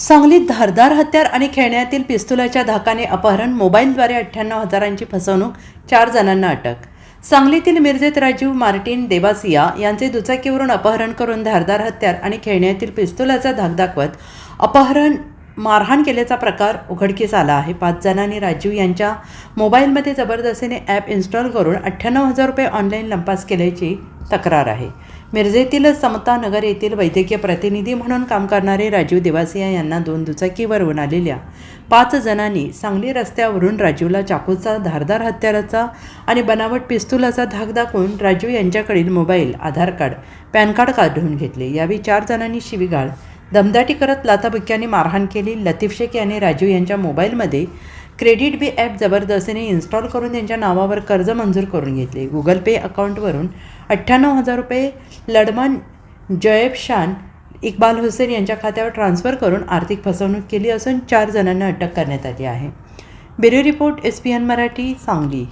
सांगलीत धारदार हत्यार आणि खेळण्यातील पिस्तुलाच्या धाकाने अपहरण, मोबाईलद्वारे 98,000ची फसवणूक, 4 जणांना अटक. सांगलीतील मिरजेत राजीव मार्टिन देवासिया यांचे दुचाकीवरून अपहरण करून धारदार हत्यार आणि खेळण्यातील पिस्तुलाचा धाक दाखवत अपहरण, मारहाण केल्याचा प्रकार उघडकीस आला आहे. 5 जणांनी राजीव यांच्या मोबाईलमध्ये जबरदस्तीने ॲप इन्स्टॉल करून 98,000 रुपये ऑनलाईन लंपास केल्याची तक्रार आहे. मिरजेतील समता नगर येथील वैद्यकीय प्रतिनिधी म्हणून काम करणारे राजीव देवासिया यांना 2 दुचाकीवरून आलेल्या 5 जणांनी सांगली रस्त्यावरून राजीवला चाकूचा, धारदार हत्याराचा आणि बनावट पिस्तुलाचा धाक दाखवून राजीव यांच्याकडील मोबाईल, आधार कार्ड, पॅन कार्ड काढून घेतले. यावेळी 4 जणांनी शिवीगाळ, दमदाटी करत लाथाबुक्क्यांनी मारहाण केली. लतीफ शेख याने राजीव यांच्या मोबाईलमध्ये क्रेडिट बी ॲप जबरदस्तीने इन्स्टॉल करून त्यांच्या नावावर कर्ज मंजूर करून घेतले. गुगल पे अकाउंटवरून 98,000 रुपये लडमन जयब शान, इक्बाल हुसेन यांच्या खात्यावर ट्रान्स्फर करून आर्थिक फसवणूक केली असून 4 जणांना अटक करण्यात आली आहे. Bureau report, SPN Marathi, Sangli.